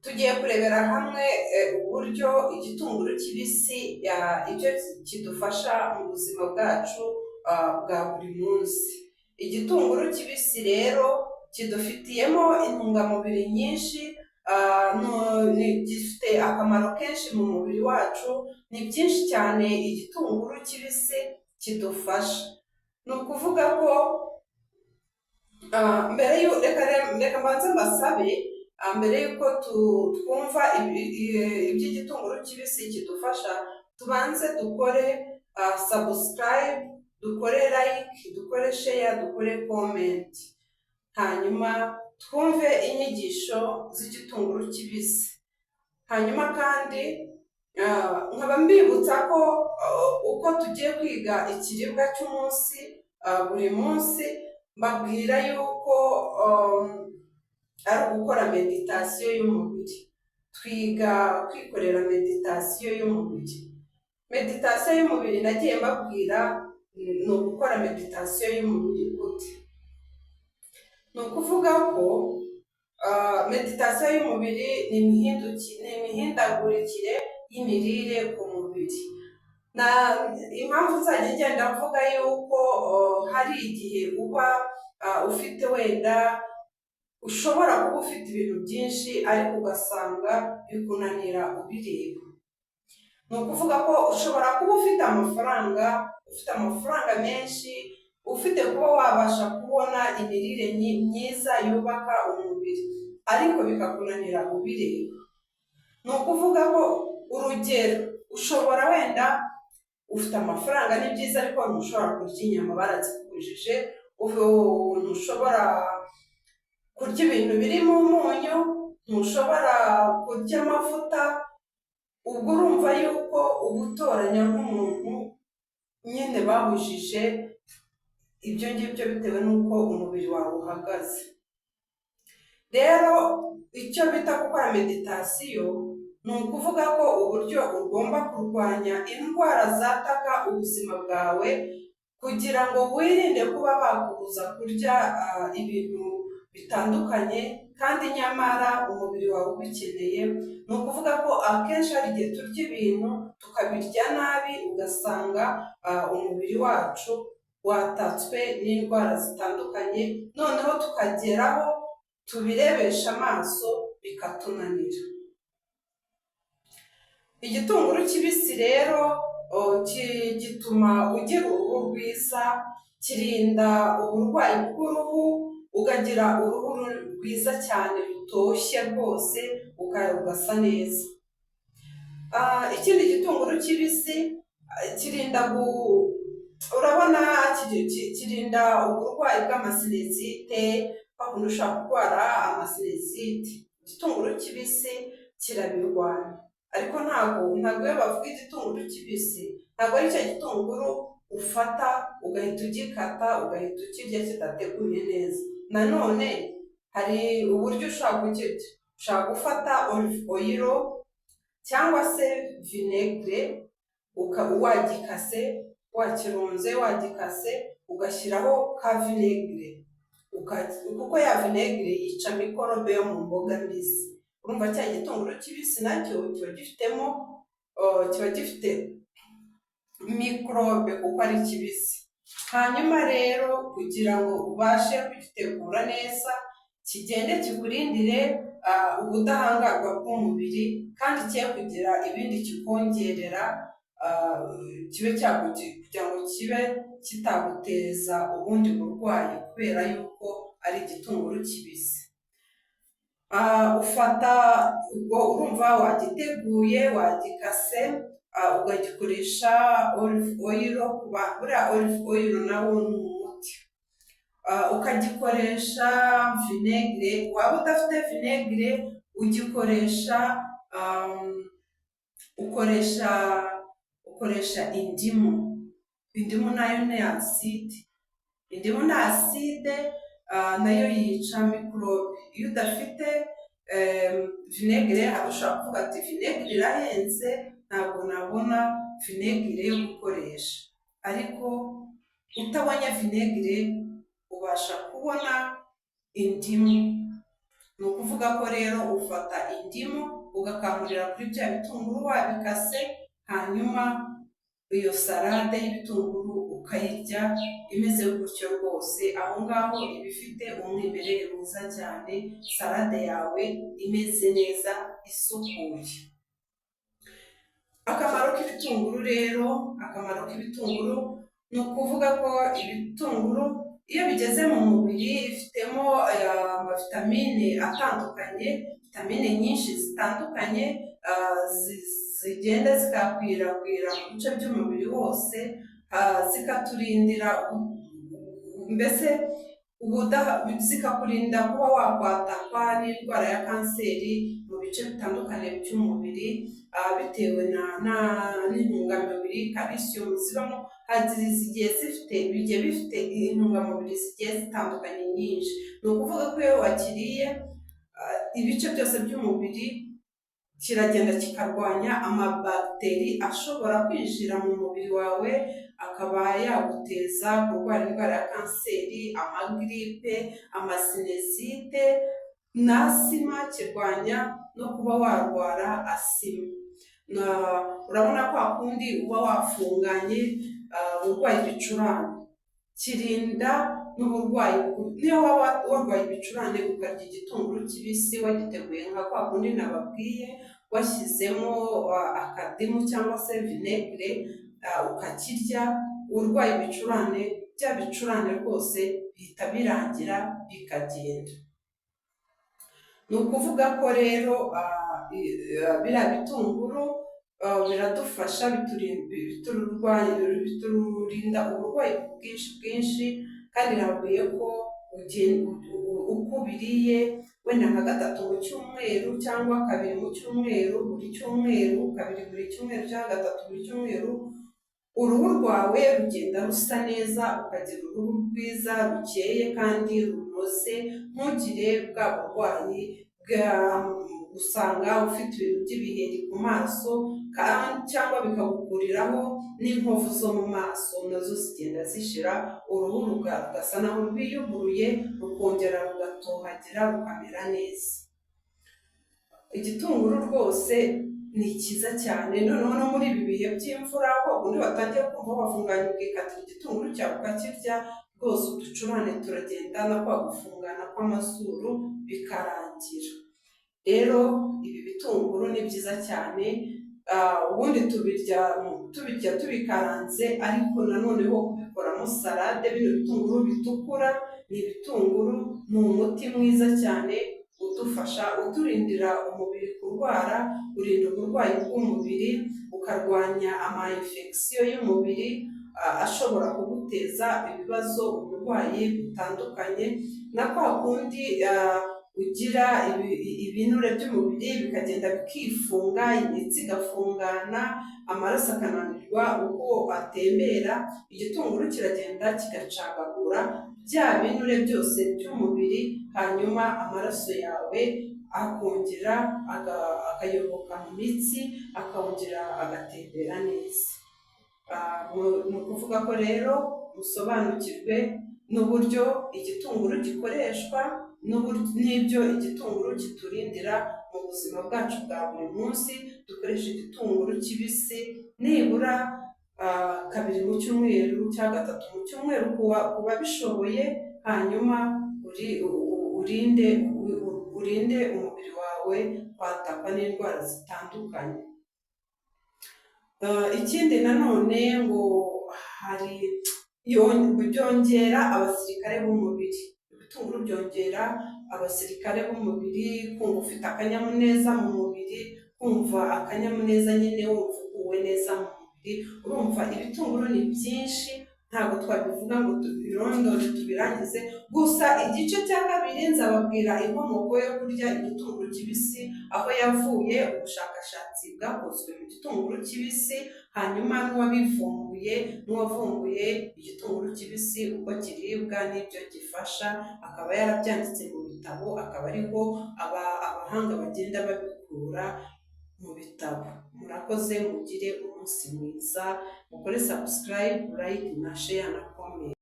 tugiye kurebera hamwe uburyo igitunguru kibisi ibyo kidufasha mu buzima bwacu bwa buri munsi. Igitunguru kibisi rero kidufitiyemo intungamubiri nyinshi, gifite akamaro kenshi mu mubiri wacu. Ni byinshi cyane igitunguru kibisi kidufasha. Ni ukuvuga ko reka mbanze mbasabe, mbere y'uko twumva iby'igitunguru kibisi kidufasha, tubanze dukore subscribe, dukore like, dukore share, dukore comment, hanyuma twumve inyigisho z'igitunguru kibisi. Hanyuma kandi nkaba mbibutsa ko uko tugiye kwiga ikiribwa cy'umunsi buri munsi, mbabwira yuko ari ugukora meditasiyo y'umubiri. Twiga kwikorera meditasiyo y'umubiri. Meditasiyo y'umubiri nagiye mbabwira ni ugukora meditasiyo y'umubiri gute. Ni ukuvuga ko meditasiyo y'umubiri ni imihindagurikire y'imirire ku mubiri. Impamvu nzajya ngenda mvuga yuko hari igihe uba ufite wenda ushobora kuba ufite ibintu byinshi ariko ugasanga bikunanira ubireba. Ni ukuvuga ko ushobora kuba ufite amafaranga menshi, ufite kuba wabasha kubona imirire myiza yubaka umubiri, ariko bikakunanira ubireba. Ni ukuvuga ko urugero, ushobora wenda ufite amafaranga ni byiza, ariko ntushobora kurya inyama barazikubujije, ntushobora kurya ibintu birimo umunyu, ntushobora kurya amavuta. Ubwo urumva yuko uba utoranya nk'umuntu nyine babujije ibyo ngibyo bitewe n'uko umubiri wawe uhagaze. Rero icyo bita gukora meditasiyo ni ukuvuga ko uburyo ugomba kurwanya indwara zataka ubuzima bwawe, kugira ngo wirinde kuba bakubuza kurya ibintu bitandukanye kandi nyamara umubiri wawe ubikeneye. Ni ukuvuga ko akenshi hari igihe turya ibintu tukabirya nabi, ugasanga umubiri wacu watatswe n'indwara zitandukanye, noneho tukageraho tubirebesha amaso bikatunanira. Igitunguru kibisi rero gituma ugira uruhu rwiza, kirinda uburwayi bw'uruhu, ukagira uruhu rwiza cyane rutoshye rwose, ugasa neza. Ikindi gitunguru kibisi kirinda kirinda uburwayi bw'amasinezite, bakunda ushaka kurwara amasinezite, igitunguru kibisi kirabirwanya. Ariko ntabwo iyo bavuga igitunguru kibisi, ntabwo ari cyo gitunguru ufata ugahita ugikata ugahita ukirya kidateguye neza. Nanone hari uburyo ushobora kukirya. Ushobora gufata olive oil cyangwa se vinegere, wagikase, wakirunze, wagikase, ugashyiraho ka vinegere, kuko ya vinegere yica mikorobe yo mu mboga mbisi. Urumva cya gitunguru kibisi nacyo kiba gifite mikorobe kuko ari kibisi. Hanyuma rero kugira ngo ubashe kugitegura neza, kigende kikurindire ubudahangarwa bw'umubiri, kandi kiye kugira ibindi kikongerera, kugira ngo kibe kitaguteza ubundi burwayi kubera yuko ari igitunguru kibisi. Urumva wagiteguye, wagikase, ugagikoresha olive oil. Buriya olive oil nawo ni umuti. Ukagikoresha vinegere, waba udafite vinegere ugikoresha ukoresha indimu. Indimu nayo ni acide. Indimu ni acide, nayo yica mikorobe. Iyo udafite vinegere, ushobora kuvuga ati vinegere irahenze, ntabwo nabona vinegere yo gukoresha. Ariko utabonye vinegere ubasha kubona indimu. Ni ukuvuga ko rero ufata indimu ugakamurira kuri bya bitunguru wabikase, hanyuma iyo salade y'ibitunguru ukayirya imeze gutyo rwose, aho ngaho iba ifite umwimerere mwiza cyane, salade yawe imeze neza isukuye. Akamaro k'ibitunguru rero, akamaro k'ibitunguru ni ukuvuga ko ibitunguru iyo bigeze mu mubiri bifitemo amavitamine atandukanye, vitamine nyinshi zitandukanye zigenda zikakwirakwira mu bice by'umubiri wose, zikaturindira mbese zikakurinda kuba wakwatakwa n'indwara ya kanseri mu bice bitandukanye by'umubiri, bitewe n'intungamubiri calcium zibamo, bigiye bifite intungamubiri zigiye zitandukanye nyinshi. Ni ukuvuga ko iyo wakiriye ibice byose by'umubiri kiragenda kikarwanya amabagiteri ashobora kwinjira mu mubiri wawe akaba yaguteza kurwara indwara ya kanseri, amagiripe, amasinezite na asima, kirwanya no kuba warwara asima. Urabona ko kundi uba wafunganye urwaye ibicurane, kirinda n'uburwayi. Niyo waba warwaye ibicurane ukarya igitunguru kibisi wagiteguye nka kwa kundi nababwiye, washyizemo akadimu cyangwa se vinegere ukakirya, urwaye ibicurane, bya bicurane rwose bihita birangira bikagenda. Ni ukuvuga ko rero biriya bitunguru biradufasha, biturinda uburwayi bwinshi, kandi nabwiye ko uko ubiriye wenda nka 3 mu cyumweru cyangwa 2 mu cyumweru, buri cyumweru, 2 buri cyumweru cyangwa 3 buri cyumweru, uruhu rwawe rugenda rusa neza, ukagira uruhu rwiza rukeye kandi runoze, ntugire bwa burwayi usanga ufite ibintu by'ibiheri ku maso cyangwa bikagukuriraho n'inkovu zo mu maso, nazo zigenda zishira, uruhu rugasa naho rwiyuguruye, rukongera rugatohagira, rukamera neza. Igitunguru rwose ni cyiza cyane, noneho no muri ibi bihe by'imvura ko ubundi batangiye kumva bafunganya ukikatira igitunguru cyawe ukakirya, rwose uducurane turagenda na kwa gufungana kw'amazuru bikarangira. Rero ibi bitunguru ni byiza cyane, ubundi tubirya tubikaranze, ariko nanone ho kubikoramo salade, bino bitunguru bitukura ni ibitunguru, ni umuti mwiza cyane udufasha, uturindira umubiri kurwara, urinda uburwayi bw'umubiri, ukarwanya ama-infection y'umubiri ashobora kuguteza ibibazo, uburwayi butandukanye, na kwa kundi ugira ibinure by'umubiri bikagenda bikifunga, imitsi igafungana, amaraso akananirwa uko atembera, igitunguru kiragenda kigacagagura bya binure byose by'umubiri, hanyuma amaraso yawe akongera akayoboka mu mitsi, akongera agatembera neza. Ni ukuvuga ko rero musobanukirwe n'uburyo igitunguru gikoreshwa, n'ibyo igitunguru kiturindira mu buzima bwacu bwa buri munsi. Dukoresha igitunguru kibisi nibura 2 mu cyumweru cyangwa 3 mu cyumweru ku babishoboye, hanyuma urinde umubiri wawe kwatakwa n'indwara zitandukanye. Ikindi nanone ngo byongera abasirikare b'umubiri. Ibitunguru byongera abasirikare b'umubiri, kumva ufite akanyamuneza mu mubiri, kumva akanyamuneza nyine wumva uguwe neza mu mubiri. Urumva ibitunguru ni byinshi, ntabwo twabivuga ngo tubirondore tubirangize, gusa igice cya kabiri nzababwira inkomoko yo kurya igitunguru kibisi, aho yavuye, ubushakashatsi bwakozwe mu gitunguru kibisi, hanyuma n'uwavumbuye igitunguru kibisi uko kiribwa n'ibyo gifasha, akaba yarabyanditse mu bitabo, akaba ariho abahanga bagenda babikura mu bitabo. Murakoze, mugire umunsi mwiza, mukore subscribe, like na share na comment.